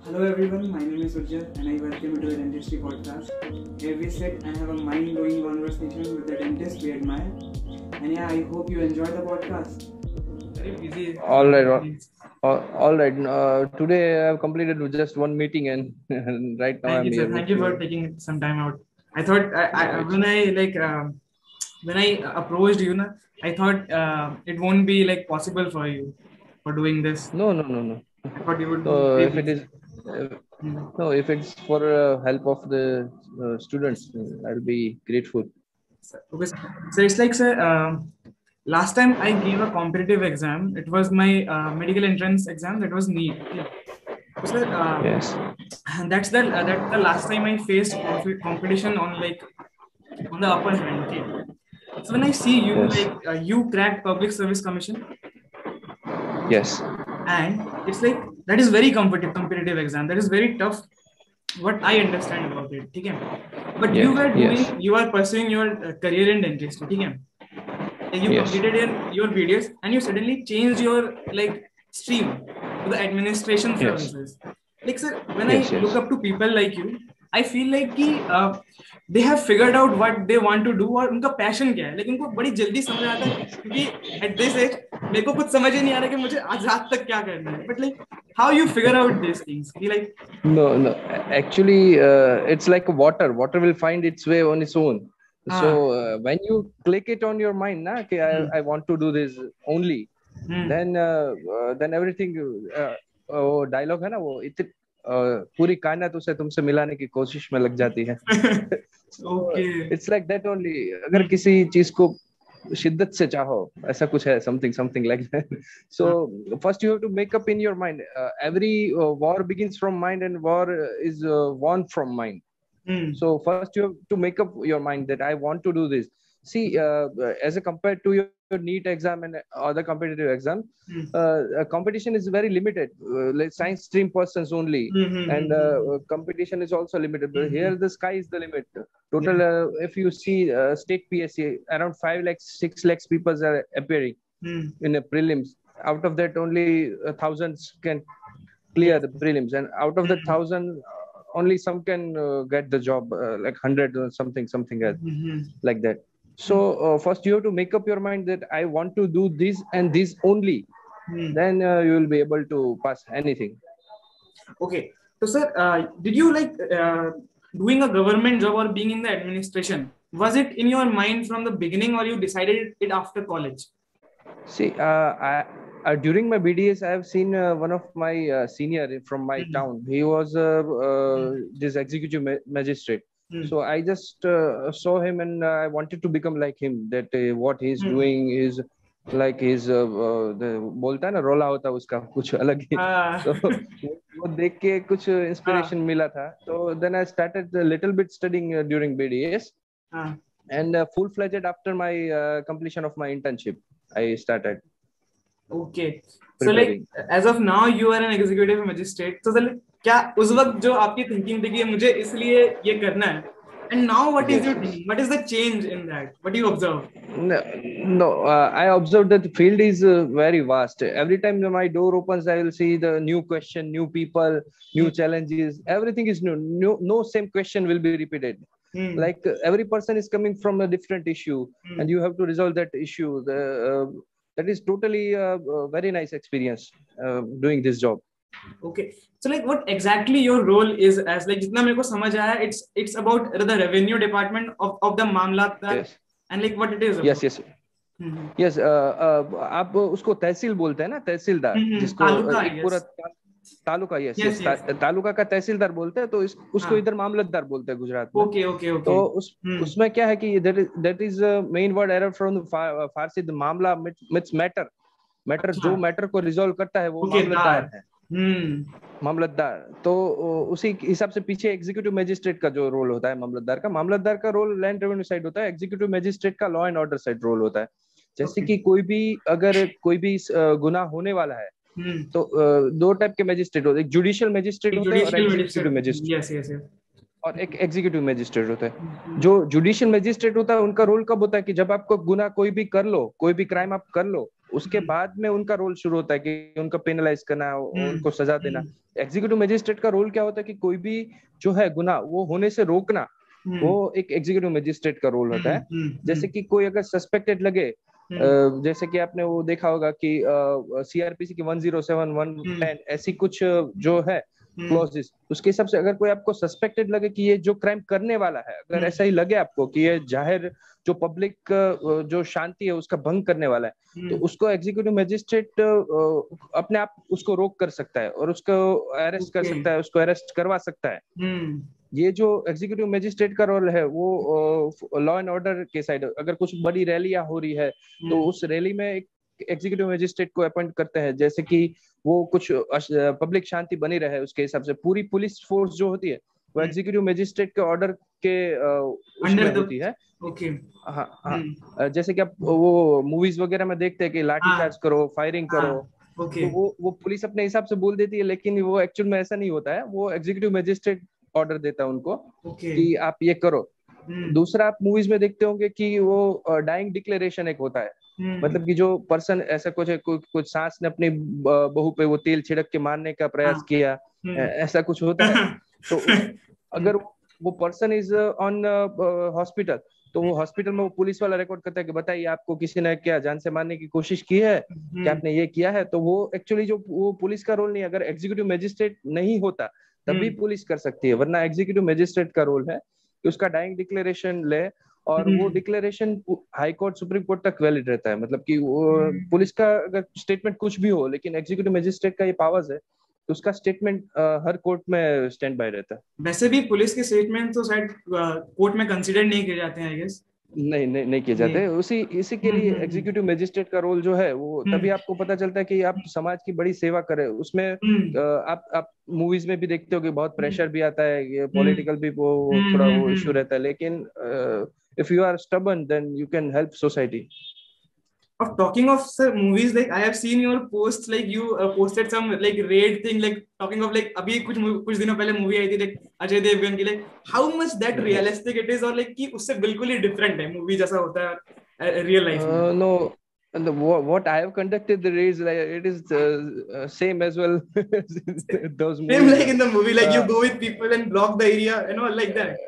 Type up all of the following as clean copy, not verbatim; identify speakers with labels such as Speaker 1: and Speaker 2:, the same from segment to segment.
Speaker 1: Hello everyone, my name is Ujjwal and I welcome you to the Dentistry Podcast. Here we sit and have a mind-blowing conversation with the dentist we admire. And yeah, I hope you enjoy the podcast. Very busy.
Speaker 2: All right, all right. Today I have completed with just one meeting, and right now
Speaker 1: Thank
Speaker 2: I'm
Speaker 1: you, sir.
Speaker 2: here
Speaker 1: Thank
Speaker 2: with
Speaker 1: you for
Speaker 2: you.
Speaker 1: taking some time out. I thought when I approached you, na, I thought it won't be like possible for you for doing this.
Speaker 2: No.
Speaker 1: I thought you would be
Speaker 2: So
Speaker 1: very
Speaker 2: if it is,
Speaker 1: busy.
Speaker 2: no, if it's for help of the students, I'll be grateful.
Speaker 1: Okay, so it's like, sir, last time I gave a competitive exam. It was my medical entrance exam. That was NEET. Okay. So, sir,
Speaker 2: Yes.
Speaker 1: that's the last time I faced competition on like on the upper hand. Okay. So when I see you,
Speaker 2: Yes.
Speaker 1: like you cracked Public Service Commission,
Speaker 2: Yes.
Speaker 1: and it's like that is very competitive exam. That is very tough. What I understand about it, okay? But
Speaker 2: Yes. Yes.
Speaker 1: you are pursuing your career in dentistry, okay? You
Speaker 2: Yes.
Speaker 1: completed your videos and you suddenly changed your like stream to the administration
Speaker 2: Yes.
Speaker 1: services. Like, sir, when I
Speaker 2: Yes.
Speaker 1: look
Speaker 2: Yes.
Speaker 1: up to people like you, I feel like कि they have figured out what they want to do और उनका passion क्या है. Like उनको बड़ी जल्दी समझ आता है क्योंकि at this age मेरे को कुछ समझ ही नहीं आ रहा कि मुझे आज रात तक क्या करना है. But like how you figure out these things? Like
Speaker 2: No. Actually, it's like water. Water will find its way on its own. So when you click it on your mind, na, okay, I want to do this only. Then everything. वो dialogue है ना, वो इतनी पूरी कायनात उसे तुमसे मिलाने की कोशिश में लग जाती है. It's like that only. अगर किसी चीज को शिद्दत से चाहो, ऐसा कुछ है, something like that. So first you have to make up in your mind. Every war begins from mind, and war is won from mind. So first you have to make up your mind that I want to do this. See, as a compared to your NEET exam and other competitive exam, competition is very limited. Like science stream persons only, and competition is also limited. But here the sky is the limit. Total, if you see state PSC, around 5 lakhs, 6 lakhs people are appearing in a prelims. Out of that, only thousands can clear the prelims, and out of the 1,000, only some can get the job, like 100 or something else, like that. So first you have to make up your mind that I want to do this and this only. Then you will be able to pass anything.
Speaker 1: Okay. So, sir, did you like doing a government job or being in the administration? Was it in your mind from the beginning, or you decided it after college?
Speaker 2: See, during my BDS, I have seen one of my senior from my town. He was this executive magistrate. So I just saw him, and I wanted to become like him. That what he's doing is like his बोलता है ना, रोला होता है उसका कुछ अलग ही. तो वो देख के कुछ इंस्पिरेशन मिला था. So then I started a little bit studying during BDS, and full-fledged after my completion of my internship, I started.
Speaker 1: Okay. So like as of now you are an executive magistrate. So like क्या उस वक्त जो आपकी thinking थी कि मुझे इसलिए ये करना है, and now what is your thinking? What is the change in that? What do you observe?
Speaker 2: No, I observed that the field is very vast. Every time my door opens, I will see the new question, new people, new challenges. Everything is new. No same question will be repeated. Like every person is coming from a different issue, and you have to resolve that issue. That is totally a very nice experience doing this job.
Speaker 1: Okay. So like what exactly your role is as, like जितना मेरे को समझ आया, it's about the revenue department of the मामलादार.
Speaker 2: Yes.
Speaker 1: And like what it is
Speaker 2: about. Yes. आप उसको तहसील बोलते हैं ना, तहसीलदार, जिसको एक पूरा तालुका. यस. तालुका का तहसीलदार बोलते हैं, तो उसको इधर मामलतदार बोलते हैं गुजरात में.
Speaker 1: ओके.
Speaker 2: तो उसमें क्या है कि that is main word error from Farsi. मामला मींस मैटर जो मैटर को रिजॉल्व करता है वो मामलतदार है. मामलतदार. तो उसी हिसाब से पीछे एग्जीक्यूटिव मैजिस्ट्रेट का जो रोल होता है मामलतदार का रोल लैंड रेवेन्यू साइड होता है. एग्जीक्यूटिव मैजिस्ट्रेट का law and order side role होता है. जैसे कि अगर कोई भी गुनाह होने वाला है, तो दो टाइप के मैजिस्ट्रेट होते हैं. एक जुडिशियल मैजिस्ट्रेट होते हैं और एग्जीक्यूटिव मैजिस्ट्रेट. और एक एग्जीक्यूटिव मैजिस्ट्रेट होता है. जो जुडिशियल मैजिस्ट्रेट होता है, उनका रोल कब होता है कि जब आपको गुनाह कोई भी कर लो, कोई भी क्राइम आप कर लो, उसके बाद में उनका रोल शुरू होता है कि उनका पेनलाइज करना, उनको सजा देना। एग्जीक्यूटिव मजिस्ट्रेट का रोल क्या होता है कि कोई भी जो है गुनाह वो होने से रोकना, वो एक एग्जीक्यूटिव मजिस्ट्रेट का रोल होता है। जैसे कि कोई अगर सस्पेक्टेड लगे, जैसे कि आपने वो देखा होगा कि सीआरपीसी की 107 110 ऐसी कुछ जो है क्लॉजेस, उसके हिसाब से अगर कोई आपको सस्पेक्टेड लगे कि ये जो क्राइम करने वाला है, अगर ऐसा ही लगे आपको कि ये जाहिर जो पब्लिक जो शांति है उसका भंग करने वाला है, तो उसको एग्जीक्यूटिव मजिस्ट्रेट अपने आप उसको रोक कर सकता है और उसको अरेस्ट कर सकता है, उसको अरेस्ट करवा सकता है। ये जो एग्जीक्यूटिव मजिस्ट्रेट का रोल है वो लॉ एंड ऑर्डर के साइड, अगर कुछ बड़ी रैलियां हो रही है तो उस रैली में एक एग्जीक्यूटिव मजिस्ट्रेट को अपॉइंट करते हैं, जैसे कि वो कुछ पब्लिक शांति बनी रहे उसके हिसाब से पूरी पुलिस फोर्स जो होती है वो एग्जीक्यूटिव मजिस्ट्रेट के ऑर्डर के उसमें होती है।
Speaker 1: ओके।
Speaker 2: हाँ हाँ, जैसे कि आप वो मूवीज वगैरह में देखते हैं कि लाठी चार्ज करो, फायरिंग करो, तो वो पुलिस अपने हिसाब से बोल देती है, लेकिन वो एक्चुअल में ऐसा नहीं होता है। वो एग्जीक्यूटिव मजिस्ट्रेट ऑर्डर देता है उनको कि आप ये करो। दूसरा, आप मूवीज में देखते होंगे कि वो डाइंग डिक्लेरेशन एक होता है, मतलब कि जो पर्सन ऐसा कुछ है, कुछ सांस ने अपनी बहू पे वो तेल छिड़क के मारने का प्रयास किया, ऐसा कुछ होता है। तो अगर वो पर्सन इज ऑन हॉस्पिटल, तो वो हॉस्पिटल में वो पुलिस वाला रिकॉर्ड करता है कि बताइए आपको किसी ने क्या जान से मारने की कोशिश की है, क्या आपने ये किया है। तो वो एक्चुअली जो वो पुलिस का रोल नहीं, अगर एग्जीक्यूटिव मजिस्ट्रेट नहीं होता तभी पुलिस कर सकती है, वरना एग्जीक्यूटिव मजिस्ट्रेट का रोल है कि उसका डाइंग डिक्लेरेशन ले, और वो declaration high court supreme court तक वैलिड रहता है। मतलब कि वो पुलिस का अगर स्टेटमेंट कुछ भी हो, लेकिन एग्जीक्यूटिव मजिस्ट्रेट का ये पावर्स है तो उसका स्टेटमेंट हर कोर्ट में स्टैंड बाय रहता है।
Speaker 1: वैसे भी पुलिस के स्टेटमेंट तो शायद कोर्ट में कंसीडर नहीं किए जाते हैं, आई गेस।
Speaker 2: नहीं किए जाते। इसी के लिए एग्जीक्यूटिव मजिस्ट्रेट का रोल जो है वो तभी आपको पता चलता है कि आप समाज की बड़ी सेवा करें। उसमें आप मूवीज में भी देखते हो कि बहुत प्रेशर भी आता है, ये पॉलिटिकल भी वो थोड़ा वो इशू रहता है, लेकिन if you are stubborn then you can help society.
Speaker 1: Of talking of sir movies, like I have seen your posts, like you posted some like raid thing, like talking of like अभी कुछ दिनों पहले movie आई थी like Ajay Devgan की, like how much that realistic it is, और like कि उससे बिल्कुल ही different है मूवी जैसा होता है रियल लाइफ में।
Speaker 2: No, and what I have conducted the raids, like it is same as well. Those
Speaker 1: Same
Speaker 2: movies.
Speaker 1: like in the movie, like you go with people and block the area, like that.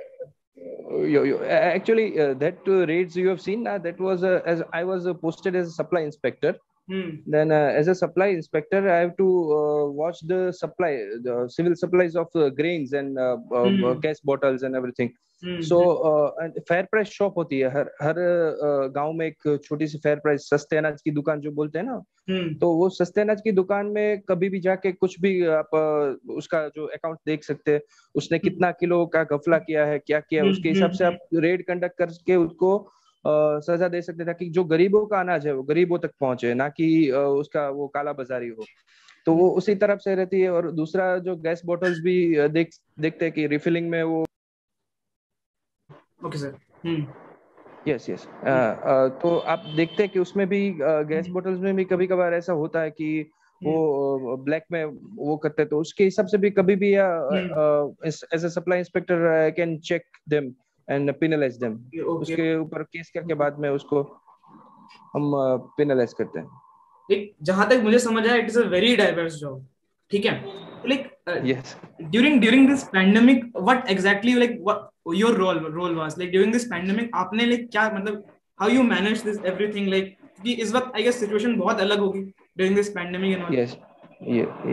Speaker 2: Actually, that raids you have seen, that was as I was posted as a supply inspector. Then as a supply inspector, I have to watch the civil supplies of grains and gas bottles and everything. So fair price shop होती है हर गांव में, एक छोटी सी fair price सस्ते अनाज की दुकान जो बोलते हैं ना, तो वो सस्ते अनाज की दुकान में कभी भी जाके कुछ भी आप उसका जो अकाउंट देख सकते हैं, उसने कितना किलो का गफला किया है, क्या किया है, उसके हिसाब से आप रेड कंडक्ट करके उसको सजा दे सकते, ताकि जो गरीबों का अनाज है वो गरीबों तक पहुंचे, ना कि उसका वो काला बाजारी हो। तो वो उसी तरफ से रहती है। और दूसरा, जो गैस बॉटल्स भी देखते हैं कि रिफिलिंग में वो
Speaker 1: ओके सर।
Speaker 2: यस तो आप देखते हैं कि उसमें भी गैस बॉटल्स में भी कभी कभार ऐसा होता है कि वो ब्लैक में वो करते हैं, तो उसके हिसाब से भी कभी भी as a supply inspector I can check them and penalise them. उसके ऊपर केस करके बाद में उसको हम पेनलाइज करते हैं।
Speaker 1: एक जहां तक मुझे समझ आया, it is a very diverse job, ठीक है। Like
Speaker 2: yes
Speaker 1: during this pandemic, what exactly like what your role was like during this pandemic? आपने like क्या मतलब how you manage this everything, like कि इस वक्त I guess situation बहुत अलग होगी during this pandemic and all.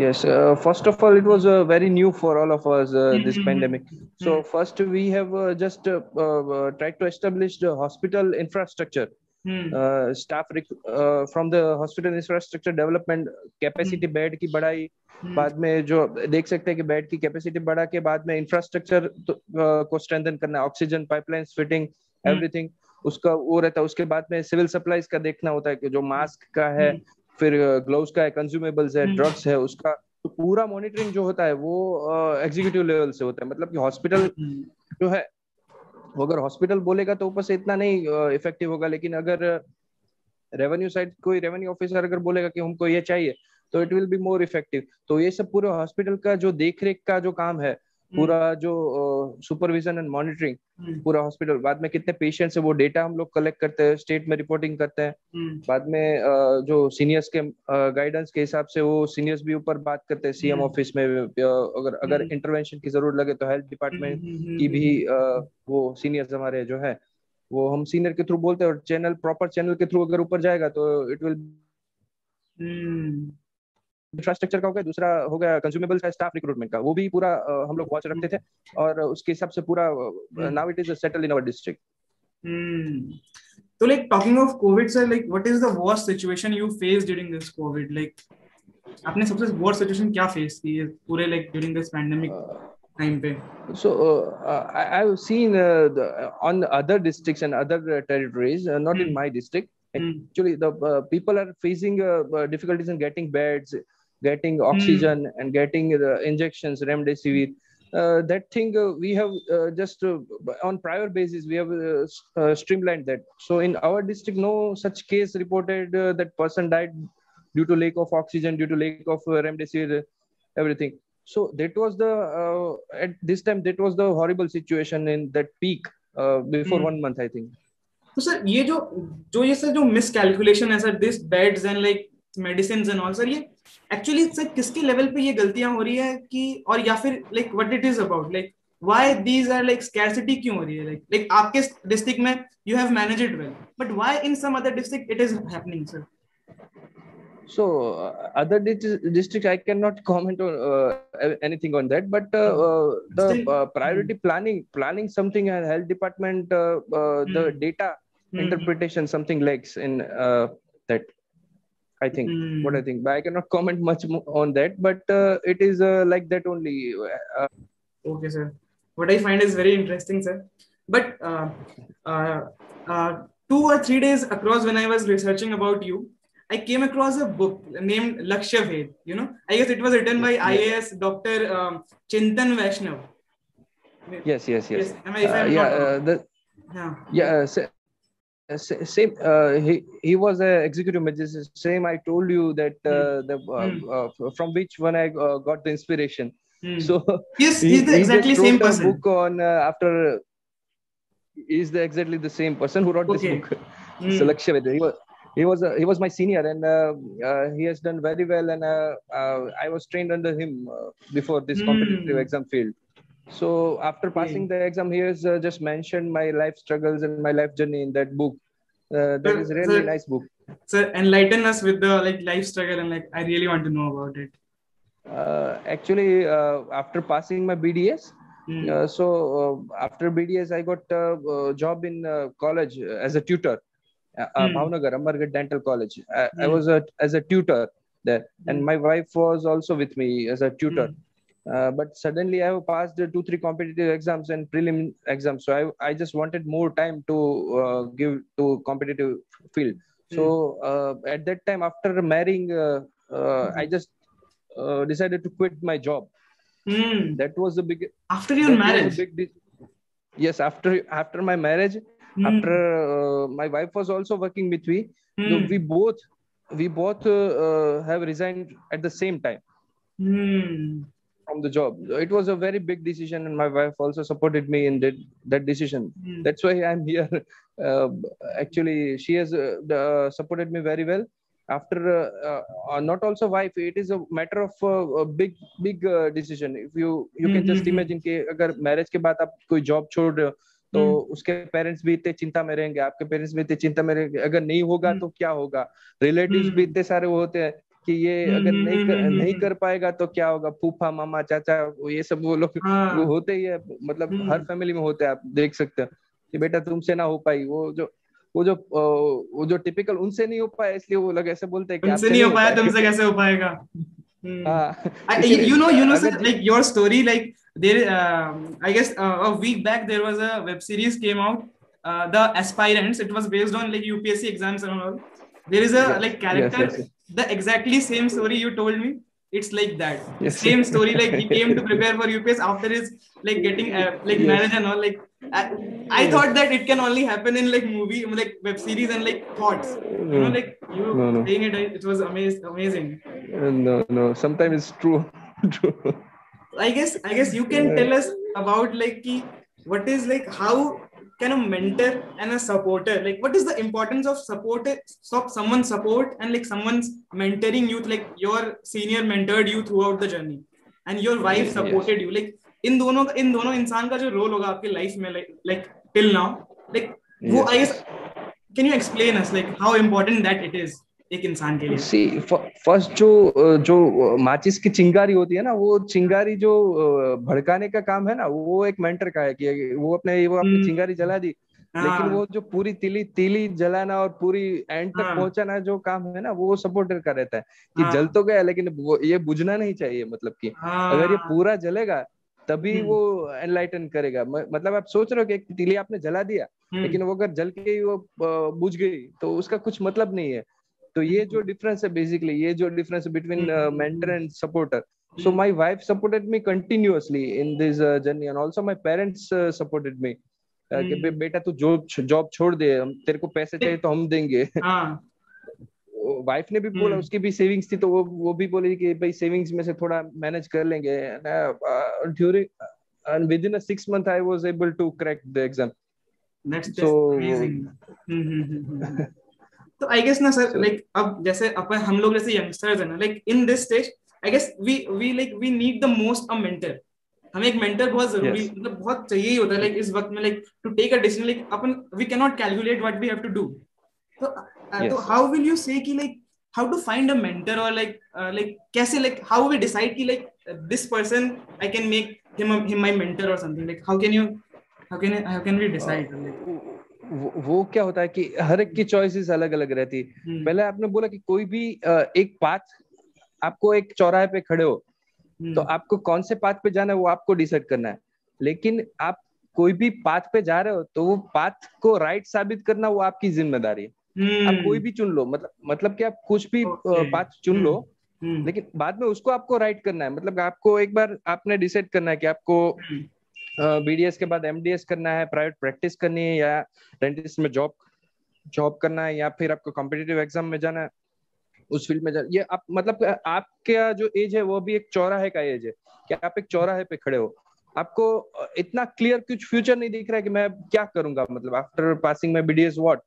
Speaker 2: Yes. First of all, it was very new for all of us, this pandemic. So first we have just tried to establish the hospital infrastructure. Staff from the hospital infrastructure development, capacity bed की बढ़ाई, बाद में जो देख सकते हैं कि bed की कैपेसिटी बढ़ा के बाद में इंफ्रास्ट्रक्चर को स्ट्रेंथन करना, ऑक्सीजन पाइपलाइंस फिटिंग एवरीथिंग उसका वो रहता है। उसके बाद में सिविल सप्लाईज का देखना होता है कि जो मास्क का है, फिर ग्लोव्स का है, कंज्यूमेबल्स है, ड्रग्स है, उसका तो पूरा मॉनिटरिंग जो होता है वो एग्जीक्यूटिव लेवल से होता है। मतलब कि हॉस्पिटल जो है वो अगर हॉस्पिटल बोलेगा तो ऊपर से इतना नहीं इफेक्टिव होगा, लेकिन अगर रेवेन्यू साइड कोई रेवेन्यू ऑफिसर अगर बोलेगा कि हमको ये चाहिए तो it will be more effective. तो ये सब पूरे हॉस्पिटल का जो देखरेख का जो काम है पूरा जो सुपरविजन एंड मॉनिटरिंग पूरा हॉस्पिटल, बाद में कितने पेशेंट्स है वो डेटा हम लोग कलेक्ट करते हैं, स्टेट में रिपोर्टिंग करते हैं। बाद में जो सीनियर्स के गाइडेंस के हिसाब से वो सीनियर्स भी ऊपर बात करते हैं सीएम ऑफिस में, अगर इंटरवेंशन की जरूरत लगे तो हेल्थ डिपार्टमेंट की भी वो सीनियर्स हमारे जो है वो हम सीनियर के थ्रू बोलते हैं, और चैनल प्रॉपर चैनल के थ्रू अगर ऊपर जाएगा तो इट विल इंफ्रास्ट्रक्चर का हो गया। दूसरा हो गया कंज्यूमेबल्स का, स्टाफ रिक्रूटमेंट का, वो भी पूरा हम लोग वॉच रखते थे, और उसके हिसाब से पूरा now it is settle in our district.
Speaker 1: So like talking of COVID, sir, like what is the worst situation you faced during this COVID? Like आपने सबसे worst situation क्या face की है पूरे like during this pandemic time पे?
Speaker 2: So I've seen on other districts and other territories, not in my district. Actually, the people are facing difficulties in getting beds, getting oxygen, and getting the injections, remdesivir. That thing we have just on prior basis we have streamlined that. So in our district, no such case reported that person died due to lack of oxygen, due to lack of remdesivir, everything. So that was the at this time that was the horrible situation in that peak before 1 month, I think.
Speaker 1: तो sir ये जो ये sir जो miscalculation है sir, this beds and like medicines and all, sir ये actually sir किसके level पे ये गलतियां हो रही है कि, और या फिर like what it is about, like why these are like scarcity क्यों हो रही है, लाइक आपके डिस्ट्रिक्ट में you have managed it well, but why in some other district it is happening, sir?
Speaker 2: So other districts I cannot comment on anything on that, but the priority planning something, health department the data interpretation something lacks in that, I think. What I think, but I cannot comment much on that, but it is like that only.
Speaker 1: Okay, sir. What I find is very interesting, sir. But 2 or 3 days across, when I was researching about you, I came across a book named Lakshya Ved. You know, I guess it was written by IAS Dr. Chintan Vaishnav.
Speaker 2: Yes.
Speaker 1: Am I
Speaker 2: same. He was an executive magistrate. Same. I told you that from which one I got the inspiration. So
Speaker 1: yes, he's the exactly same person.
Speaker 2: Book on after. He's exactly the same person who wrote this book. So Lakshya Ved. He was my senior, and he has done very well, and I was trained under him before this competitive exam field. So after passing the exam, he has just mentioned my life struggles and my life journey in that book. That is really nice book.
Speaker 1: Sir, enlighten us with the life struggle, and I really want to know about it.
Speaker 2: Actually, after passing my BDS, after BDS, I got a job in college as a tutor. Bhavnagar, Amargarh Dental College. I was as a tutor there, and my wife was also with me as a tutor. But suddenly I have passed 2-3 competitive exams and prelim exams, so I just wanted more time to give to competitive field. So at that time, after marrying, I just decided to quit my job. That was the big.
Speaker 1: After your marriage?
Speaker 2: Yes, after my marriage. After my wife was also working with me, so we both have resigned at the same time from the job. It was a very big decision, and my wife also supported me in that decision. That's why I'm here. Actually, she has supported me very well. After not also wife, it is a matter of a big decision. If you can just imagine कि अगर marriage के बाद आप कोई job छोड़ रहे हो, तो उसके पेरेंट्स भी इतने चिंता में रहेंगे, आपके पेरेंट्स भी इतने चिंता में रहेंगे, अगर नहीं होगा तो क्या होगा, रिलेटिव्स भी इतने सारे होते हैं कि ये अगर नहीं कर पाएगा तो क्या होगा, फूफा मामा चाचा ये सब वो लोग वो होते ही है, मतलब हर फैमिली में होते हैं, आप देख सकते हैं कि बेटा तुमसे ना हो पाई, वो जो टिपिकल उनसे नहीं हो पाया, इसलिए वो लोग ऐसे बोलते हैं कि
Speaker 1: उनसे नहीं हो पाया तुमसे कैसे हो पाएगा. You know sir, like your story, like there I guess a week back there was a web series came out, The Aspirants. It was based on like UPSC exams and all. There is a character, the exactly same story you told me, it's like that. Same story, like he came to prepare for UPS after his getting marriage and all. I thought that it can only happen in movie, web series and thoughts. You know, you saying it was amazing.
Speaker 2: No, sometimes it's true.
Speaker 1: I guess you can tell us about like what is like how can a mentor and a supporter, like what is the importance of someone's support and like someone's mentoring you, like your senior mentored you throughout the journey and your wife
Speaker 2: Yes.
Speaker 1: supported you, like इन दोनों इंसान का जो role होगा आपकी life में like till now, like वो
Speaker 2: Yes,
Speaker 1: I guess
Speaker 2: yes.
Speaker 1: can you explain us like how important that it is एक इंसान के लिए?
Speaker 2: सी फर्स्ट जो माचिस की चिंगारी होती है ना, वो चिंगारी जो भड़काने का काम है ना, वो एक मेंटर का है कि वो अपनी चिंगारी जला दी, लेकिन
Speaker 1: हाँ
Speaker 2: वो जो पूरी तिली तिली जलाना और पूरी एंड तक
Speaker 1: हाँ
Speaker 2: पहुंचाना जो काम है ना, वो सपोर्टर का रहता है कि जल
Speaker 1: हाँ
Speaker 2: तो गया, लेकिन वो ये बुझना नहीं चाहिए, मतलब कि अगर ये
Speaker 1: हाँ
Speaker 2: पूरा जलेगा तभी वो एनलाइटन करेगा। मतलब आप सोच रहे हो कि एक तिली आपने जला दिया, लेकिन वो अगर जल के ही वो बुझ गई तो उसका कुछ मतलब नहीं है। तो ये जो डिफरेंस है, बेसिकली ये जो डिफरेंस है between mentor and supporter. So my wife supported me continuously in this journey, and also my parents supported me कि बेटा तू जॉब छोड़ दे, हम तेरे को पैसे चाहिए तो हम देंगे।
Speaker 1: हाँ
Speaker 2: वाइफ ने भी बोला, उसकी भी सेविंग्स थी, तो वो भी बोली कि भाई सेविंग्स में से थोड़ा मैनेज कर लेंगे। During and within a 6 month I was able to crack the exam.
Speaker 1: that's
Speaker 2: So
Speaker 1: amazing. तो आई गेस ना सर,
Speaker 2: so
Speaker 1: लाइक अब जैसे अपन हम लोग जैसे यंगस्टर्स है ना, like in this stage I guess we need the most a mentor. हमें एक मेंटर बहुत जरूरी,
Speaker 2: yes,
Speaker 1: मतलब बहुत चाहिए ही होता है लाइक इस वक्त में, like to take a decision, like अपन we can not calculate what we have to do. तो
Speaker 2: yes.
Speaker 1: How will you say कि like how to find a mentor, और लाइक कैसे, लाइक हाउ वी डिसाइड कि like this person I can make him my mentor और something, like how can we decide like?
Speaker 2: वो क्या होता है कि हर एक की चॉइसेस अलग अलग रहती है। पहले आपने बोला कि कोई भी एक पाथ, आपको एक चौराहे पे खड़े हो तो आपको कौन से पाथ पे जाना है वो आपको डिसाइड करना है। लेकिन आप कोई भी पाथ पे जा रहे हो तो वो पाथ को राइट साबित करना वो आपकी जिम्मेदारी है। आप कोई भी चुन लो, मतलब कि आप कुछ भी
Speaker 1: ओके।
Speaker 2: पाथ चुन लो, लेकिन बाद में उसको आपको राइट करना है। मतलब आपको एक बार आपने डिसाइड करना है कि आपको बीडीएस के बाद एमडीएस करना है, प्राइवेट प्रैक्टिस करनी है, या डेंटिस्ट में जॉब जॉब करना है, या फिर आपको कॉम्पिटिटिव एग्जाम में जाना है, उस फील्ड में जाना। ये आप मतलब आपका जो एज है वो भी एक चौराहे का एज है कि आप एक चौराहे पे खड़े हो। आपको इतना क्लियर कुछ फ्यूचर नहीं दिख रहा है कि मैं क्या करूंगा, मतलब after passing my BDS what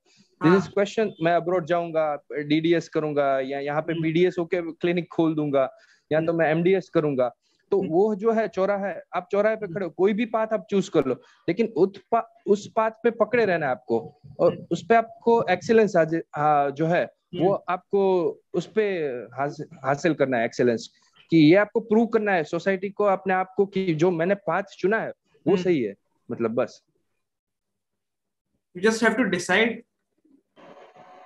Speaker 2: this is question. मैं अब्रॉड जाऊंगा, डीडीएस करूंगा, या यहाँ पे बीडीएस होके क्लिनिक खोल दूंगा, या तो मैं एमडीएस करूंगा। तो वो जो है चौराहा है, आप चौराहे पे खड़े हो, कोई भी पाथ आप चूज कर लो, लेकिन उस पाथ पे पकड़े रहना है आपको, और उस पे आपको एक्सीलेंस जो है वो आपको उस पे हासिल करना है एक्सेलेंस, कि ये आपको प्रूव करना है सोसाइटी को, अपने आप को, कि जो मैंने पाथ चुना है वो सही है। मतलब बस
Speaker 1: you just have to decide,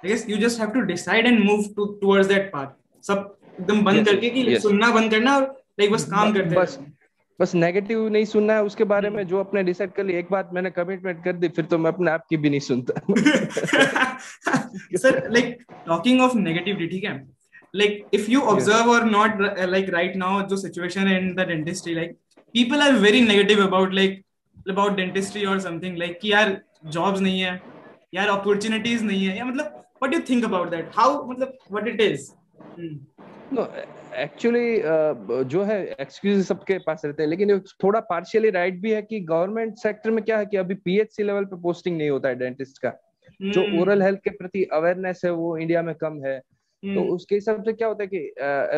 Speaker 1: I guess you just have to decide and move towards that path, सब एकदम बंद
Speaker 2: यस
Speaker 1: करके कि
Speaker 2: यस।
Speaker 1: सुनना बंद करना और लाइक बस काम करते
Speaker 2: बस
Speaker 1: रहना।
Speaker 2: बस नेगेटिव नहीं सुनना है उसके बारे में। जो अपने डिसाइड कर लिया, एक बात मैंने कमिटमेंट कर दी, फिर तो मैं अपने आप की भी नहीं सुनता।
Speaker 1: Sir like talking of negativity, ठीक है, like if you
Speaker 2: yes
Speaker 1: observe or not, like right now जो situation in the dentistry, like people are very negative about dentistry or something, like कि यार jobs नहीं है, यार opportunities नहीं है, या मतलब what do you think about that, how मतलब what it is?
Speaker 2: No actually जो है एक्सक्यूज सबके पास रहते हैं, लेकिन थोड़ा पार्शियली राइट भी है कि गवर्नमेंट सेक्टर में क्या है कि अभी पीएचसी लेवल पे पोस्टिंग नहीं होता है डेंटिस्ट का। जो ओरल हेल्थ के प्रति अवेयरनेस है वो इंडिया में कम है। तो उसके हिसाब से क्या होता है कि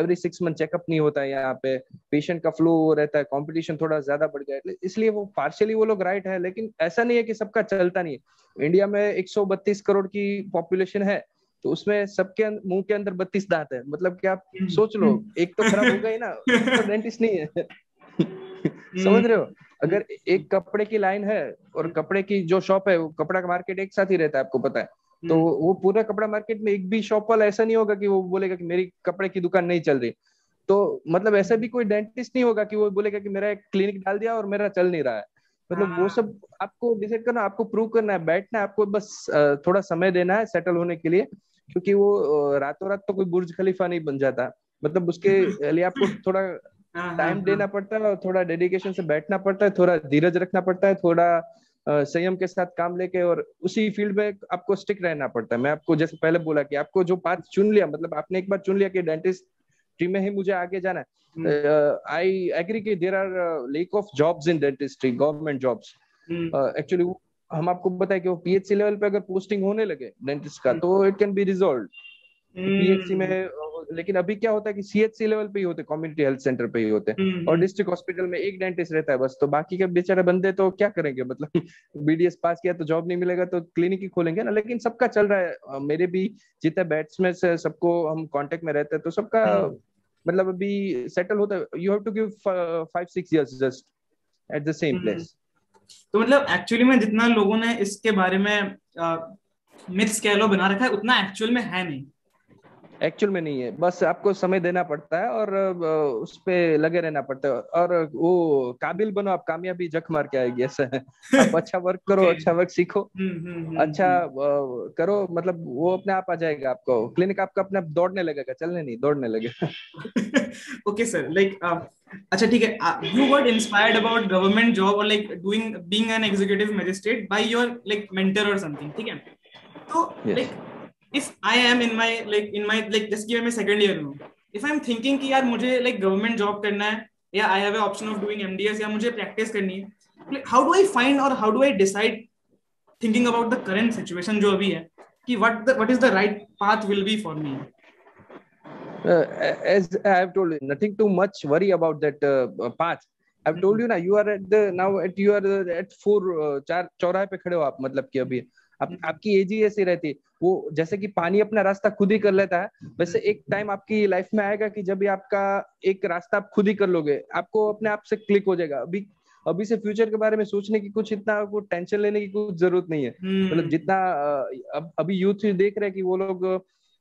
Speaker 2: एवरी 6 मंथ चेकअप नहीं होता है यहाँ पे, पेशेंट का फ्लो रहता है, कंपटीशन थोड़ा ज्यादा बढ़ गया है, इसलिए वो पार्शियली वो लोग राइट है। लेकिन ऐसा नहीं है कि सबका चलता नहीं है। इंडिया में 132 करोड़ की पॉपुलेशन है, तो उसमें सबके मुंह के अंदर 32 दांत है। मतलब कि आप सोच लो, एक तो खराब होगा ही ना, एक तो डेंटिस्ट नहीं है। समझ रहे हो? अगर एक कपड़े की लाइन है और कपड़े की जो शॉप है, वो कपड़ा का मार्केट एक साथ ही रहता है, आपको पता है, तो वो पूरा कपड़ा मार्केट में एक भी शॉप वाला ऐसा नहीं होगा कि वो बोलेगा कि मेरी कपड़े की दुकान नहीं चल रही। तो मतलब ऐसा भी कोई डेंटिस्ट नहीं होगा कि वो बोलेगा कि मेरा एक क्लिनिक डाल दिया और मेरा चल नहीं रहा है। मतलब वो सब आपको डिसाइड करना, आपको प्रूव करना है, बैठना है, आपको बस थोड़ा समय देना है सेटल होने के लिए, क्योंकि वो रातों रात तो कोई बुर्ज खलीफा नहीं बन जाता। मतलब उसके लिए आपको थोड़ा टाइम देना पड़ता है, और थोड़ा डेडिकेशन से बैठना पड़ता है, थोड़ा धीरज रखना पड़ता है, थोड़ा संयम के साथ काम लेके, और उसी फील्ड में आपको स्टिक रहना पड़ता है। मैं आपको जैसे पहले बोला कि आपको जो पाथ चुन लिया, मतलब आपने एक बार चुन लिया कि डेंटिस्ट डेंटिस्ट्री में ही मुझे आगे जाना है, आई एग्री कि there are lack of jobs in dentistry, government jobs actually. हम आपको बताएं कि वो पीएचसी लेवल पे अगर पोस्टिंग होने लगे डेंटिस्ट का तो it can be resolve PHC में। लेकिन अभी क्या होता है कि सीएचसी लेवल पे ही होते, कम्युनिटी हेल्थ सेंटर पे ही होते हैं, और डिस्ट्रिक्ट हॉस्पिटल में एक डेंटिस्ट रहता है बस। तो बाकी के बेचारे बंदे तो क्या करेंगे, मतलब बीडीएस पास किया तो जॉब नहीं मिलेगा तो क्लिनिक ही खोलेंगे ना। लेकिन सबका चल रहा है, मेरे भी जितने बैट्समैन से सबको हम कांटेक्ट में रहते हैं, तो सबका मतलब अभी सेटल होता है। You have to give 5-6 years just at the same place.
Speaker 1: तो मतलब एक्चुअली में जितना लोगों ने इसके बारे में मिथ्स कह लो बना रखा है, उतना एक्चुअल में है नहीं।
Speaker 2: एक्चुअल में नहीं है, बस आपको समय देना पड़ता है और उस पे लगे रहना पड़ता है, और वो काबिल बनो, आप कामयाबी जख मार के आएगी, ऐसा है। आप अच्छा वर्क करो, अच्छा वर्क सीखो, अच्छा करो, मतलब वो अपने आप आ जाएगा। आपको क्लिनिक आपका अपने आप दौड़ने लगेगा, चलने नहीं, दौड़ने लगेगा।
Speaker 1: ओके सर, लाइक अच्छा ठीक है, you got inspired about government job और like doing being an executive magistrate by your like mentor और समथिंग, ठीक है? तो like if I am in my like just give me second year में, if I'm thinking कि यार मुझे like government job करना है, या I have a option of doing MDS, या मुझे practice करनी है, like how do I find or how do I decide, thinking about the current situation जो अभी है, कि what is the right path will be for me?
Speaker 2: As I have told you, nothing too much worry about that path. I've told you ना, you are at the now at you are at 4 चार चौराहे पे खड़े हो आप, मतलब कि अभी आपकी एज ही ऐसी रहती है। वो जैसे कि पानी अपना रास्ता खुद ही कर लेता है, वैसे एक टाइम आपकी लाइफ में आएगा कि जब भी आपका एक रास्ता आप खुद ही कर लोगे, आपको अपने आप से क्लिक हो जाएगा। अभी से फ्यूचर के बारे में सोचने की कुछ इतना को टेंशन लेने की कुछ जरूरत नहीं है। मतलब जितना अभी यूथ देख रहे हैं कि वो लोग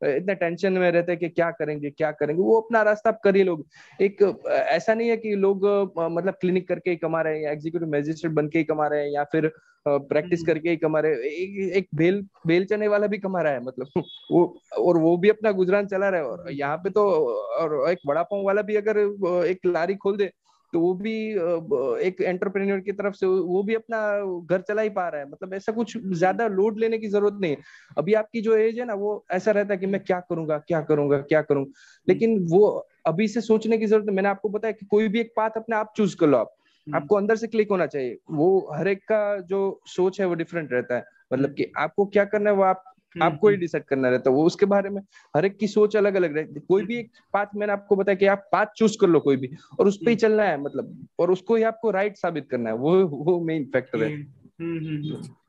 Speaker 2: इतना टेंशन में रहते हैं कि क्या करेंगे क्या करेंगे, वो अपना रास्ता आप कर ही लोग। एक ऐसा नहीं है कि लोग मतलब क्लिनिक करके ही कमा रहे हैं, या एग्जीक्यूटिव मैजिस्ट्रेट बन के ही कमा रहे हैं, या फिर प्रैक्टिस करके ही कमा रहे हैं। एक बेल चने वाला भी कमा रहा है, मतलब वो, और वो भी अपना गुजरान चला रहा है। और यहाँ पे तो और एक वड़ा पाव वाला भी अगर एक लारी खोल दे तो वो भी एक एंटरप्रेन्योर की तरफ से वो भी अपना घर चला ही पा रहा है। मतलब ऐसा कुछ ज्यादा लोड लेने की जरूरत नहीं है। अभी आपकी जो एज है ना, वो ऐसा रहता है कि मैं क्या करूंगा क्या करूंगा क्या करूंगा, लेकिन वो अभी से सोचने की जरूरत है। मैंने आपको बताया कि कोई भी एक पाथ अपने आप चूज कर लो, आपको अंदर से क्लिक होना चाहिए। वो हर एक का जो सोच है वो डिफरेंट रहता है, मतलब कि आपको क्या करना है वो आपको ही डिसाइड करना रहता है। वो उसके बारे में हर एक की सोच अलग अलग रहती है। कोई भी एक पाथ, मैंने आपको बताया कि आप पाथ चूज कर लो कोई भी, और उस पर ही चलना है, मतलब, और उसको ही आपको राइट साबित करना है। वो मेन फैक्टर है।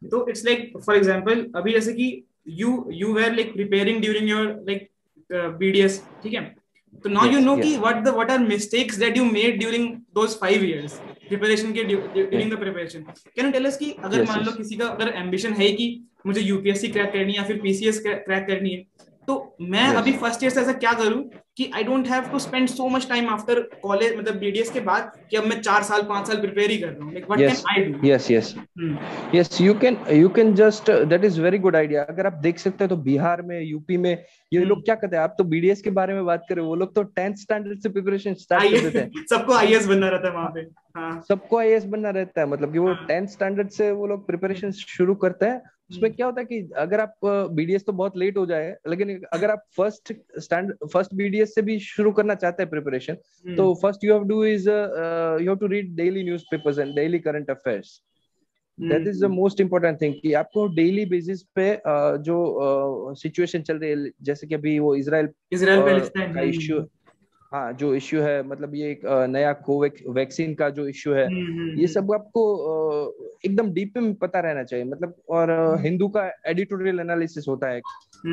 Speaker 1: तो इट्स लाइक फॉर एग्जांपल अभी जैसे कि you were like preparing during your like BDS, ठीक है? तो नाउ यू नो कि what are mistakes that you made during those 5 years preparation के during the preparation. Can you tell us कि अगर मान लो किसी का अगर ambition है कि मुझे यूपीएससी क्रैक करनी है या फिर पीसीएस क्रैक करनी है, तो मैं अभी फर्स्ट ईयर से ऐसा क्या करूं कि I don't have to spend so much time after college, मतलब बीडीएस के बाद, कि अब मैं 4 साल 5 साल प्रिपेयर ही कर रहा हूं, like what can I do?
Speaker 2: Yes, you can just, that is very good idea. अगर आप देख सकते हो तो बिहार में, यूपी में ये लोग क्या करते हैं, आप तो बीडीएस के बारे में बात करें, वो लोग तो 10th स्टैंडर्ड से प्रिपरेशन स्टार्ट कर देते हैं।
Speaker 1: सबको आईएएस बनना रहता है वहां पे। हाँ,
Speaker 2: सबको आईएएस बनना रहता है, मतलब कि वो 10th स्टैंडर्ड से वो लोग प्रिपरेशन शुरू करते हैं। उसमें क्या होता है कि अगर आप बीडीएस तो बहुत लेट हो जाए, लेकिन अगर आप फर्स्ट बीडीएस से भी शुरू करना चाहते हैं प्रिपरेशन, तो first you have to is you have to read daily newspapers and daily current affairs. That is the most important thing, कि आपको डेली बेसिस पे जो सिचुएशन चल रही है, जैसे कि अभी वो इजराइल
Speaker 1: पैलेस्टाइन
Speaker 2: का इश्यू, हाँ जो इश्यू है, मतलब ये एक नया वैक्सीन का जो इश्यू है, ये सब आपको एकदम डीप में पता रहना चाहिए। मतलब, और हिंदू का एडिटोरियल एनालिसिस होता है,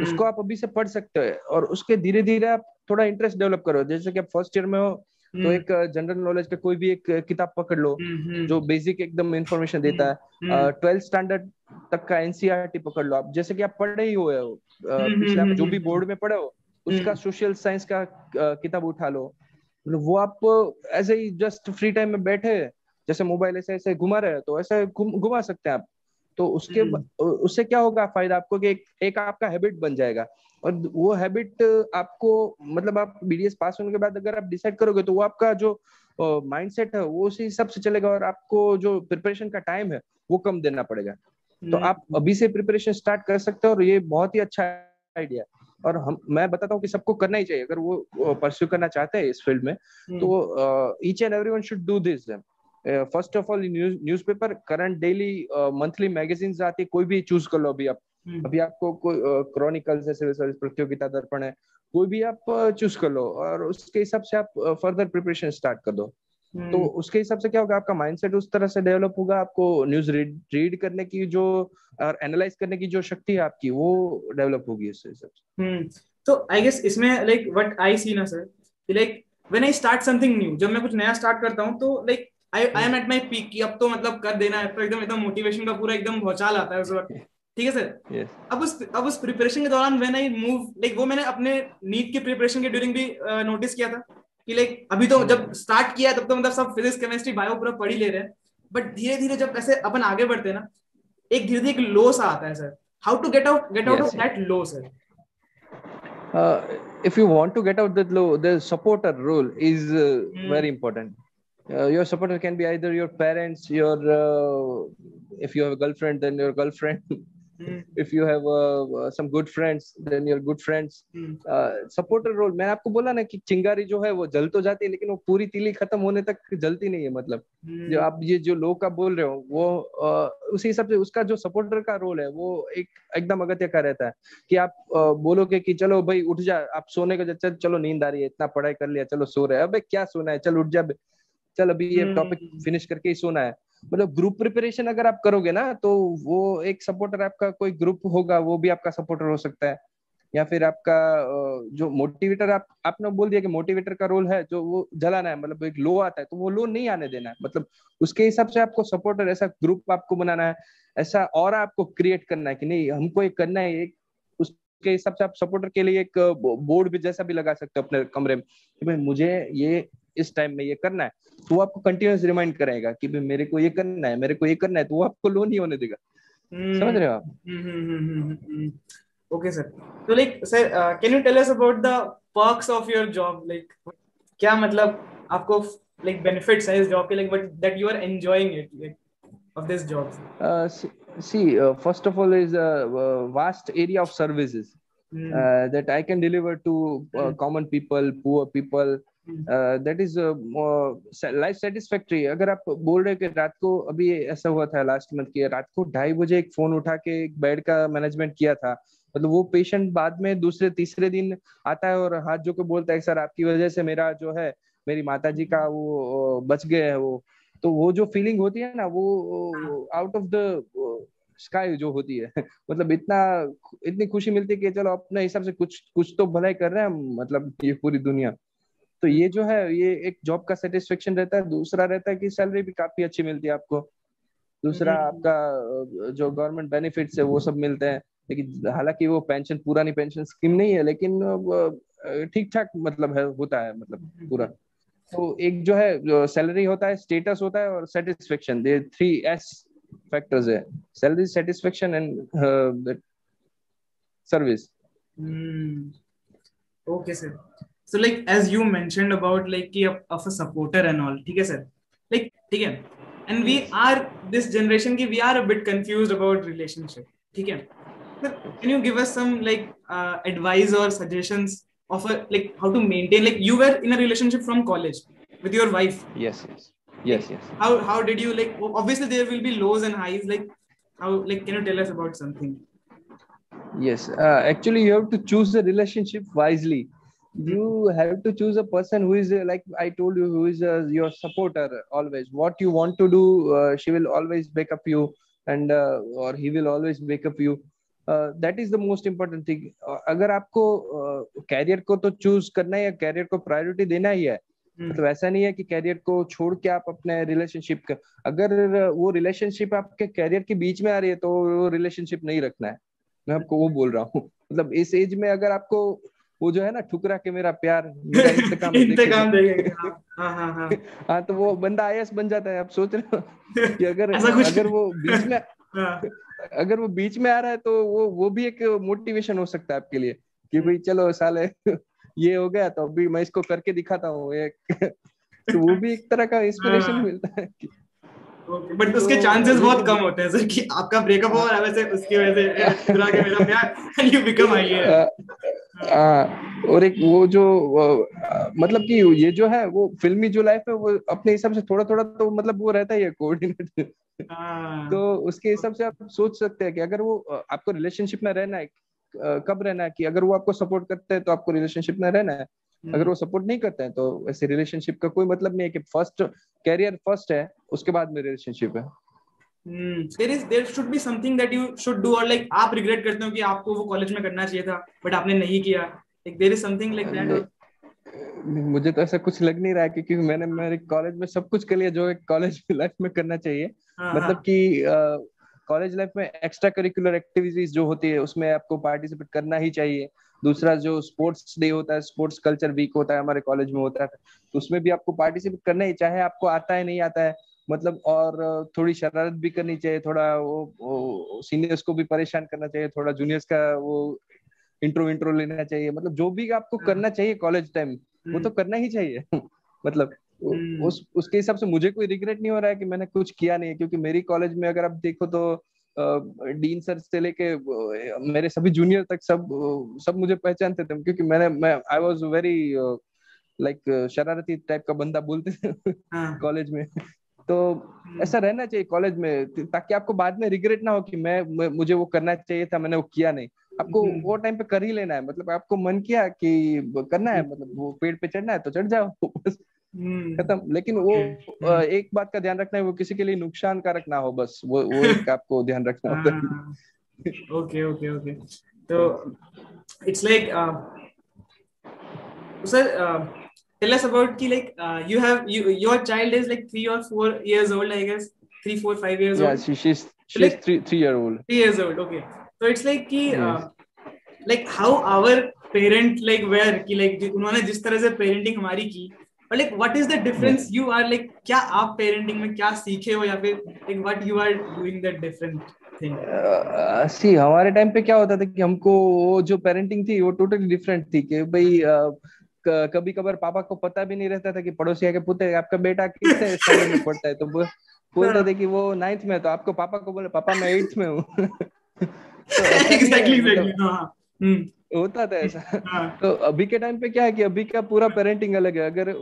Speaker 2: उसको आप अभी से पढ़ सकते हो, और उसके धीरे धीरे आप थोड़ा इंटरेस्ट डेवलप करो। जैसे कि आप फर्स्ट ईयर में हो तो एक जनरल नॉलेज का कोई भी एक किताब पकड़ लो जो बेसिक एकदम इंफॉर्मेशन देता है। 12th स्टैंडर्ड तक का एनसीईआरटी पकड़ लो आप, जैसे कि आप पढ़ रहे ही हो पिछले आप जो भी बोर्ड में पढ़े हो उसका सोशल साइंस का किताब उठा लो। मतलब वो आप ऐसे ही जस्ट फ्री टाइम में बैठे, जैसे मोबाइल ऐसे ऐसे घुमा रहे हो, तो ऐसे घुमा सकते हैं आप। तो उससे क्या होगा फायदा आपको, कि एक आपका हैबिट बन जाएगा। और वो हैबिट आपको, मतलब आप बीडीएस पास होने के बाद अगर आप डिसाइड करोगे तो वो आपका जो माइंडसेट है वो उसी हिसाब से चलेगा, और आपको जो प्रिपरेशन का टाइम है वो कम देना पड़ेगा। तो आप अभी से प्रिपरेशन स्टार्ट कर सकते हो, और ये बहुत ही अच्छा आइडिया है। और मैं बताता हूँ कि सबको करना ही चाहिए अगर वो परस्यू करना चाहते हैं इस फील्ड में, तो each and everyone should do this. First of all newspaper, current, daily, monthly magazines आती है, कोई भी चूज कर लो अभी आप। अभी आपको कोई क्रॉनिकल्स है, सिविल सर्विस प्रतियोगिता दर्पण है, कोई भी आप चूज कर लो और उसके हिसाब से आप फर्दर प्रिपरेशन स्टार्ट कर दो। तो उसके हिसाब से क्या होगा, आपका माइंडसेट उस तरह से डेवलप होगा, आपको न्यूज रीड करने की जो और एनालाइज करने की जो शक्ति है आपकी, वो डेवलप होगी उससे हिसाब से।
Speaker 1: तो आई गेस इसमें लाइक व्हाट आई सी ना sir, like when I start something new, जब मैं कुछ नया स्टार्ट करता हूँ तो like I am at my peak कि अब तो मतलब कर देना है, तो एकदम एकदम मोटिवेशन का पूरा एकदम भौचाल आता है उस वक्त, ठीक है सर।
Speaker 2: yes.
Speaker 1: अब उस प्रिपरेशन के दौरान व्हेन आई मूव, लाइक वो मैंने अपने नीट की प्रिपरेशन के ड्यूरिंग भी नोटिस किया था कि लाइक अभी तो जब स्टार्ट किया तब तो मतलब सब फिजिक्स केमिस्ट्री बायो पूरा पढ़ ही ले रहे हैं, बट धीरे धीरे जब ऐसे अपन आगे बढ़ते हैं ना, एक धीरे धीरे एक लो सा आता है sir. How to get out of that low sir?
Speaker 2: If you want to get out that low, the supporter role is very important. Your supporter can be either your parents, your if you have a girlfriend, then your girlfriend. If you have some good friends, then your good friends. Supporter role, मैंने आपको बोला ना कि चिंगारी जो है वो जल तो जाती है, लेकिन वो पूरी तीली खत्म होने तक जलती नहीं है। मतलब जो आप ये जो लोग का बोल रहे हो, वो उसी हिसाब से उसका जो सपोर्टर का रोल है वो एकदम अगत्य का रहता है कि आप बोलोगे कि चलो भाई उठ जा, आप सोने का, चलो नींद आ रही है, इतना पढ़ाई कर लिया, चलो सो रहे, अबे क्या सोना है, चल उठ जा, चल अभी ये टॉपिक फिनिश करके ही सोना है। मतलब ग्रुप प्रिपरेशन अगर आप करोगे ना, तो वो एक सपोर्टर, आपका कोई ग्रुप होगा वो भी आपका सपोर्टर हो सकता है, या फिर आपका जो मोटिवेटर, आपने बोल दिया कि मोटिवेटर का रोल है जो वो जलाना है, मतलब एक लो आता है तो वो लो नहीं आने देना है। मतलब उसके हिसाब से आपको सपोर्टर, ऐसा ग्रुप आपको बनाना है, ऐसा और आपको क्रिएट करना है कि नहीं हमको ये करना है। एक उसके हिसाब से आप सपोर्टर के लिए एक बोर्ड भी जैसा भी लगा सकते हो अपने कमरे में कि भाई मुझे ये इस टाइम में ये करना है, तो वो आपको कंटिन्यूस रिमाइंड कराएगा कि भाई मेरे को ये करना है, मेरे को ये करना है, तो वो आपको लो नहीं होने देगा। समझ रहे हो आप?
Speaker 1: Okay sir. तो like sir, can you tell us about the perks of your job? Like क्या मतलब आपको लाइक बेनिफिट्स है इस जॉब के, like but that you are enjoying it like of this job?
Speaker 2: See, first of all is a vast area of services that I can deliver to common people, poor people. That is life satisfactory. अगर आप बोल रहे कि रात को, अभी ऐसा हुआ था लास्ट मंथ की, रात को 2:30 बजे एक फोन उठा के एक बेड का मैनेजमेंट किया था। मतलब वो पेशेंट बाद में दूसरे तीसरे दिन आता है और हाथ जो के बोलता है सर आपकी वजह से मेरा जो है, मेरी माता जी का वो बच गए है। वो तो वो जो फीलिंग होती है ना, वो आउट ऑफ द स्काई जो होती है मतलब इतनी खुशी मिलती है कि चलो अपने हिसाब से कुछ तो भलाई कर रहे हैं हम, मतलब ये पूरी दुनिया। तो ये जो है, ये एक जॉब का सेटिस्फेक्शन रहता है। दूसरा रहता है कि सैलरी भी काफी अच्छी मिलती है आपको। दूसरा आपका जो गवर्नमेंट बेनिफिट्स है वो सब मिलते हैं, लेकिन हालांकि वो पेंशन पुरानी पेंशन स्कीम नहीं है, लेकिन ठीक ठाक मतलब है, होता है मतलब पूरा। तो एक जो है सैलरी होता है, स्टेटस होता है और सेटिस्फेक्शन, ये 3S फैक्टर्स है, salary, satisfaction and service.
Speaker 1: Okay sir. So like as you mentioned about like of a supporter and all, ठीक है sir, like ठीक है, and we are this generation की we are a bit confused about relationship, ठीक है sir, can you give us some like advice or suggestions of a like how to maintain, like you were in a relationship from college with your wife?
Speaker 2: Yes.
Speaker 1: How did you, like obviously there will be lows and highs, like how, like can you tell us about something?
Speaker 2: Yes, actually you have to choose the relationship wisely. You have to choose a person who is like I told you, who is your supporter always. What you want to do, she will always back up you, and or he will always back up you. That is the most important thing. अगर आपको career को तो choose करना है या career को priority देना ही है, मतलब ऐसा नहीं है कि कैरियर को छोड़ के आप अपने रिलेशनशिप का, अगर वो रिलेशनशिप आपके कैरियर के बीच में आ रही है तो वो रिलेशनशिप नहीं रखना है। मैं आपको वो बोल रहा हूँ। मतलब इस एज में अगर आपको वो जो है ना, ठुकरा के मेरा प्यार मेरा इंतकाम
Speaker 1: देखेगा,
Speaker 2: हाँ, तो वो बंदा IAS बन जाता है। आप सोच रहे हो कि अगर वो बीच में अगर वो बीच में आ रहा है तो वो भी एक मोटिवेशन हो सकता है आपके लिए कि भाई चलो साले ये हो गया तो अभी मैं इसको करके दिखाता हूँ एक तो वो भी एक तरह का इंस्पिरेशन मिलता है।
Speaker 1: बट उसके चांसेस बहुत कम होते हैं सर कि आपका ब्रेकअप हो और वैसे उसकी वजह से ठुकरा के मेरा प्यार एंड यू बिकम IAS।
Speaker 2: और एक वो जो मतलब कि ये जो है वो फिल्मी जो लाइफ है वो अपने हिसाब से थोड़ा थोड़ा तो मतलब वो रहता ही है कोऑर्डिनेट। तो उसके हिसाब से आप सोच सकते हैं कि अगर वो आपको रिलेशनशिप में रहना है, कब रहना है, कि अगर वो आपको सपोर्ट करते हैं तो आपको रिलेशनशिप में रहना है, अगर वो सपोर्ट नहीं करते हैं तो ऐसे रिलेशनशिप का कोई मतलब नहीं है कि फर्स्ट कैरियर फर्स्ट है उसके बाद में रिलेशनशिप है।
Speaker 1: There should be something that you should do, और लाइक आप रिग्रेट करते हो कि आपको वो कॉलेज में करना चाहिए था बट आपने नहीं किया, like there is something like that और
Speaker 2: मुझे तो ऐसा कुछ लग नहीं रहा है क्योंकि मैंने मेरे कॉलेज में सब कुछ कर लिया जो एक कॉलेज लाइफ में करना चाहिए।
Speaker 1: हाँ
Speaker 2: मतलब
Speaker 1: हाँ
Speaker 2: कि कॉलेज लाइफ में एक्स्ट्रा करिकुलर एक्टिविटीज जो होती है उसमें आपको पार्टिसिपेट करना ही चाहिए। दूसरा जो स्पोर्ट्स डे होता है, स्पोर्ट्स कल्चर वीक होता है हमारे कॉलेज में होता है, तो उसमें भी आपको पार्टिसिपेट करना ही, चाहे आपको आता है नहीं आता है। मतलब और थोड़ी शरारत भी करनी चाहिए, थोड़ा वो सीनियर्स को भी परेशान करना चाहिए, थोड़ा जूनियर्स का वो इंट्रो इंट्रो लेना चाहिए। मतलब जो भी आपको
Speaker 1: हाँ,
Speaker 2: करना चाहिए कॉलेज टाइम वो तो करना ही चाहिए। मतलब
Speaker 1: हम्म
Speaker 2: उसके हिसाब से मुझे कोई रिग्रेट नहीं हो रहा है कि मैंने कुछ किया नहीं है, क्योंकि मेरी कॉलेज में अगर आप देखो तो डीन सर से लेके मेरे सभी जूनियर तक सब मुझे पहचानते थे, क्योंकि मैं आई वाज वेरी लाइक शरारती टाइप का बंदा बोलते थे
Speaker 1: हाँ
Speaker 2: कॉलेज में। तो ऐसा रहना चाहिए कॉलेज में ताकि आपको बाद में रिग्रेट ना हो कि मुझे वो करना चाहिए था मैंने वो किया नहीं। आपको वो टाइम पे कर ही लेना है, मतलब आपको मन किया कि करना है, मतलब वो पेड़ पे चढ़ना है तो चढ़ जाओ बस, खत्म। लेकिन वो एक बात का ध्यान रखना है, वो किसी के लिए नुकसान कारक ना हो, बस वो एक आपको ध्यान रखना होता है।
Speaker 1: Okay okay okay. तो it's like sir tell us about ki like you have your child is like 3 or 4 years old, I guess 3 4 5 years
Speaker 2: Yeah,
Speaker 1: old, so
Speaker 2: she's
Speaker 1: like
Speaker 2: 3 year old.
Speaker 1: 3 years old, okay. So it's like कि
Speaker 2: Yes.
Speaker 1: like how our parent like were कि like उन्होंने जिस तरह से parenting हमारी की, और like what is the
Speaker 2: Yes.
Speaker 1: difference you are like, क्या आप पेरेंटिंग में क्या सीखे हो, या फिर like what you are doing that different thing?
Speaker 2: सी हमारे टाइम पे क्या होता था कि हमको वो जो पेरेंटिंग थी वो टोटली डिफरेंट थी कि भाई कभी कभार पापा को पता भी नहीं रहता था कि पड़ोसी आके पूछते आपका बेटा कितने स्टैंडर्ड में पढ़ता है, तो बोलते थे कि वो 9th में है, तो आपको पापा को बोले पापा मैं 8th में हूँ। तो ऐसा नहीं है,
Speaker 1: एग्जैक्टली एग्जैक्टली,
Speaker 2: मतलब
Speaker 1: हाँ हम्म
Speaker 2: होता था ऐसा।
Speaker 1: हाँ
Speaker 2: तो अभी के टाइम पे क्या है कि अभी का पूरा पेरेंटिंग अलग है। अगर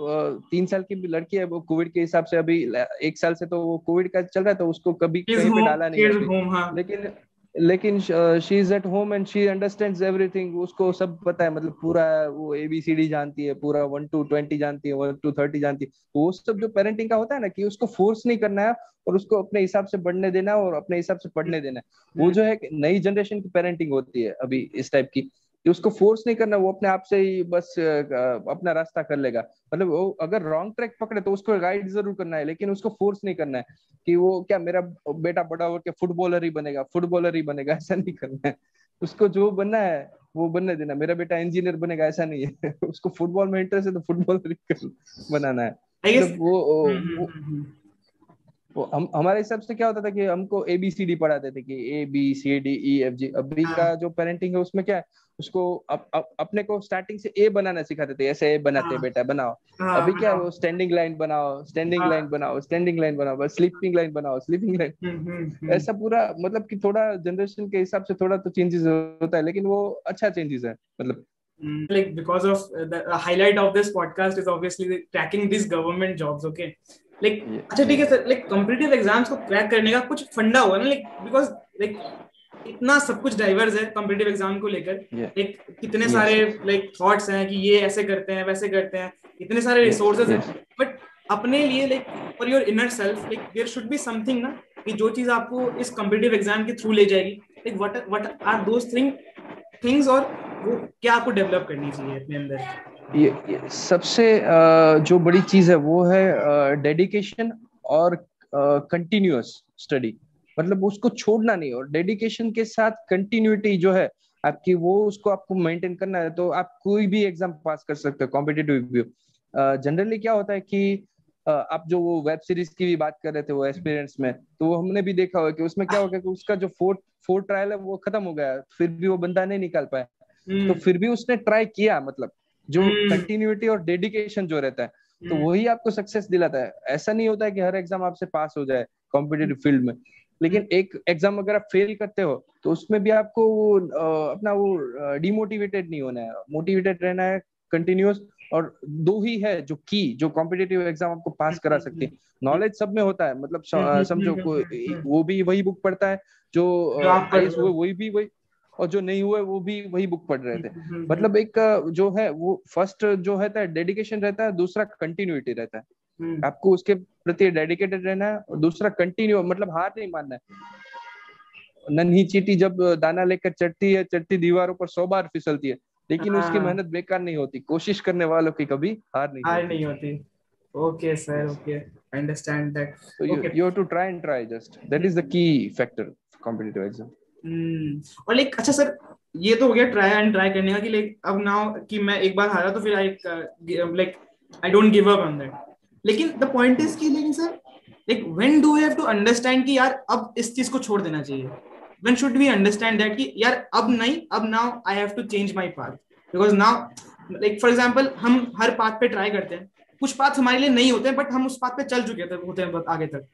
Speaker 2: 3 साल की भी लड़की है वो कोविड के हिसाब से अभी 1 साल से तो वो कोविड का चल रहा है तो उसको कभी
Speaker 1: kids
Speaker 2: कहीं पे
Speaker 1: home
Speaker 2: डाला नहीं है
Speaker 1: kids
Speaker 2: अभी।
Speaker 1: home हाँ
Speaker 2: लेकिन लेकिन she is at home and she understands everything, उसको सब पता है, मतलब पूरा वो ABCD जानती है, पूरा 1 to 20 जानती है, 1 to 30 जानती है। तो वो सब जो पेरेंटिंग का होता है ना कि उसको फोर्स नहीं करना है और उसको अपने हिसाब से बढ़ने देना है और अपने हिसाब से पढ़ने देना है। वो जो है नई जनरेशन की पेरेंटिंग होती है अभी इस टाइप की, कि उसको फोर्स नहीं करना, वो अपने आप से ही बस अपना रास्ता कर लेगा। मतलब वो अगर रॉन्ग ट्रैक पकड़े तो उसको गाइड जरूर करना है, लेकिन उसको फोर्स नहीं करना है कि वो क्या मेरा बेटा बड़ा होकर फुटबॉलर ही बनेगा, ऐसा नहीं करना है। उसको जो बनना है वो बनने देना। मेरा बेटा इंजीनियर बनेगा ऐसा नहीं है। उसको फुटबॉल में इंटरेस्ट है तो फुटबॉलर ही बनाना है।
Speaker 1: I guess
Speaker 2: मतलब वो हमारे हिसाब से क्या होता था कि हमको ABCD पढ़ाते थे कि ABCDEFG। अभी का
Speaker 1: हाँ
Speaker 2: जो पेरेंटिंग है उसमें क्या है, उसको अपने को स्टार्टिंग से ए बनाना सिखाते थे, ऐसे ए बनाते
Speaker 1: हाँ
Speaker 2: हैं बेटा बनाओ।
Speaker 1: हाँ
Speaker 2: अभी क्या है,
Speaker 1: बताओ
Speaker 2: वो स्टैंडिंग लाइन बनाओ, स्टैंडिंग लाइन
Speaker 1: हाँ
Speaker 2: बनाओ, स्टैंडिंग लाइन बनाओ, बस स्लीपिंग लाइन बनाओ, स्लीपिंग लाइन।
Speaker 1: हम्म।
Speaker 2: ऐसा पूरा मतलब कि थोड़ा जनरेशन के हिसाब से थोड़ा तो चेंजेस होता है, लेकिन वो अच्छा चेंजेस है मतलब।
Speaker 1: Like because of the highlight of this podcast is obviously tracking these government jobs, okay? Like अच्छा ठीक है
Speaker 2: Yes.
Speaker 1: Sir, like competitive exams को क्रैक करने का कुछ फंडा होगा ना, like because like इतना सब कुछ डाइवर्स है कॉम्पिटिटिव एग्जाम को लेकर,
Speaker 2: Yeah.
Speaker 1: लाइक कितने
Speaker 2: Yes.
Speaker 1: सारे
Speaker 2: Yes.
Speaker 1: लाइक थॉट्स हैं कि ये ऐसे करते हैं वैसे करते हैं, इतने सारे
Speaker 2: Yes.
Speaker 1: रिसोर्सेज हैं,
Speaker 2: Yes.
Speaker 1: बट अपने लिए like for your inner self like there should be something ना, कि जो चीज आपको इस कॉम्पिटिटिव एग्जाम के थ्रू ले जाएगी, like what are those things, और वो क्या आपको डेवलप करनी चाहिए अपने अंदर?
Speaker 2: ये सबसे जो बड़ी चीज है वो है डेडिकेशन और कंटिन्यूअस स्टडी। मतलब उसको छोड़ना नहीं, और डेडिकेशन के साथ कंटिन्यूटी जो है आपकी वो उसको आपको मेंटेन करना है, तो आप कोई भी एग्जाम पास कर सकते हो कॉम्पिटिटिव भी। जनरली क्या होता है कि आप जो वो वेब सीरीज की भी बात कर रहे थे वो एक्सपीरियंस में, तो वो हमने भी देखा हुआ कि उसमें क्या हो गया कि उसका जो फोर्थ ट्रायल है वो खत्म हो गया, फिर भी वो बंदा नहीं निकाल पाया। तो
Speaker 1: हम्म
Speaker 2: फिर भी उसने ट्राई किया, मतलब जो
Speaker 1: हम्म
Speaker 2: कंटिन्यूटी और डेडिकेशन जो रहता है तो वही आपको सक्सेस दिलाता है। ऐसा नहीं होता है कि हर एग्जाम आपसे पास हो जाए कॉम्पिटेटिव फील्ड में। लेकिन एक एग्जाम अगर आप फेल करते हो तो उसमें भी आपको अपना वो डिमोटिवेटेड नहीं होना है, मोटिवेटेड रहना है कंटिन्यूअस। और दो ही है जो की जो कॉम्पिटिटिव एग्जाम आपको पास करा सकते हैं। नॉलेज सब में होता है, मतलब समझो कोई वो भी वही बुक पढ़ता है जो
Speaker 1: जो आप पढ़
Speaker 2: आईएएस
Speaker 1: रहे
Speaker 2: हुए,
Speaker 1: हो।
Speaker 2: वही भी वही, और जो नहीं हुए वो भी वही बुक पढ़ रहे थे। मतलब एक जो है वो फर्स्ट जो रहता है डेडिकेशन रहता है, दूसरा कंटिन्यूटी रहता है। आपको उसके प्रति डेडिकेटेड रहना है, और दूसरा कंटिन्यू, मतलब हार नहीं मानना है। नन्ही चींटी जब दाना लेकर चढ़ती है, चढ़ती दीवारों पर 100 बार फिसलती है, लेकिन उसकी
Speaker 1: हाँ,
Speaker 2: मेहनत बेकार नहीं होती। कोशिश करने वालों की कभी हार नहीं
Speaker 1: हार
Speaker 2: होती।
Speaker 1: नहीं होती। Okay sir,
Speaker 2: yes.
Speaker 1: Okay, understand that.
Speaker 2: So
Speaker 1: okay.
Speaker 2: you have to try and try, just that is the key factor of competitive exam.
Speaker 1: और लाइक अच्छा सर, ये तो हो गया ट्राई एंड ट्राई करने का कि लाइक अब नाउ कि मैं एक बार हारा तो फिर I like I don't give up on that. लेकिन द पॉइंट इज कि लेकिन sir like when do we have to understand कि यार अब इस चीज को छोड़ देना चाहिए? When should we understand that कि यार अब नहीं, अब now I have to change my path? Because now like for example हम हर पाथ पे ट्राई करते हैं, कुछ पाथ हमारे लिए नहीं होते हैं बट हम उस पाथ पे चल चुके थे होते हैं आगे तक।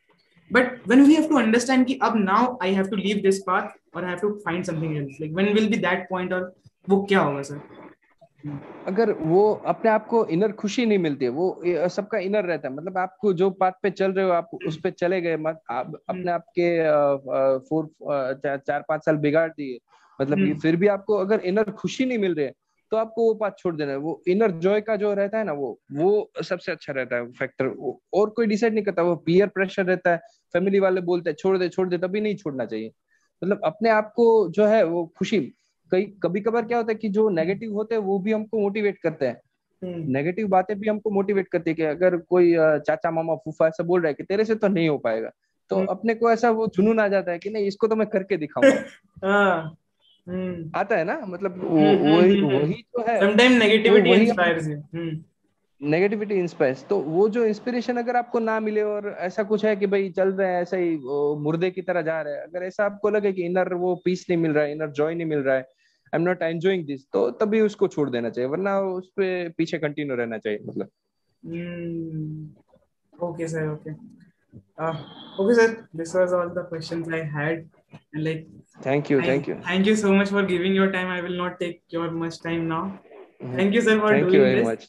Speaker 1: But when we have to understand कि अब now I have to leave this path or I have to find something else, like when will be that point, और वो क्या होगा सर?
Speaker 2: अगर वो अपने आप को इनर खुशी नहीं मिलती है, वो सबका इनर रहता है। मतलब आपको जो पाथ पे चल रहे हो आप उस पे चले गए, मत आप अपने आप के 4-5 साल बिगाड़ दिए, मतलब कि फिर भी आपको अगर इनर खुशी नहीं मिल रही है तो आपको वो पाथ छोड़ देना है। वो इनर जॉय का जो रहता है ना, वो सबसे अच्छा रहता है फैक्टर। और कोई डिसाइड नहीं करता, वो पीयर प्रेशर रहता है। फैमिली वाले बोलते हैं छोड़ दे छोड़ दे, तभी नहीं छोड़ना चाहिए। मतलब अपने आप को जो है वो खुशी, कई कभी कभार क्या होता है कि जो नेगेटिव होते हैं वो भी हमको मोटिवेट करते हैं। नेगेटिव बातें भी हमको मोटिवेट करती है कि अगर कोई चाचा मामा फूफा ऐसा बोल रहा है कि तेरे से तो नहीं हो पाएगा, तो अपने को ऐसा वो जुनून आ जाता है कि नहीं, इसको तो मैं करके दिखाऊंगा।
Speaker 1: हाँ।
Speaker 2: आता है ना, मतलब वही वही जो है
Speaker 1: समटाइम
Speaker 2: वो
Speaker 1: नेगेटिविटी
Speaker 2: वही।
Speaker 1: Inspires you.
Speaker 2: नेगेटिविटी इंस्पायर्स, तो वो जो इंस्पिरेशन अगर आपको ना मिले और ऐसा कुछ है कि भाई चल रहे हैं ऐसा ही मुर्दे की तरह जा रहे हैं, अगर ऐसा आपको लगे कि इनर वो पीस नहीं मिल रहा है, इनर जॉय नहीं मिल रहा है, I am not enjoying this, तो तभी उसको छोड़ देना चाहिए, वरना उस पे पीछे कंटिन्यू रहना चाहिए मतलब।
Speaker 1: Okay sir, okay. Okay sir, this was all the questions I had, and like
Speaker 2: thank you,
Speaker 1: I
Speaker 2: thank you.
Speaker 1: thank you so much for giving your time. I will not take your much time now. Thank you sir for
Speaker 2: thank you
Speaker 1: doing
Speaker 2: very
Speaker 1: this.
Speaker 2: Much.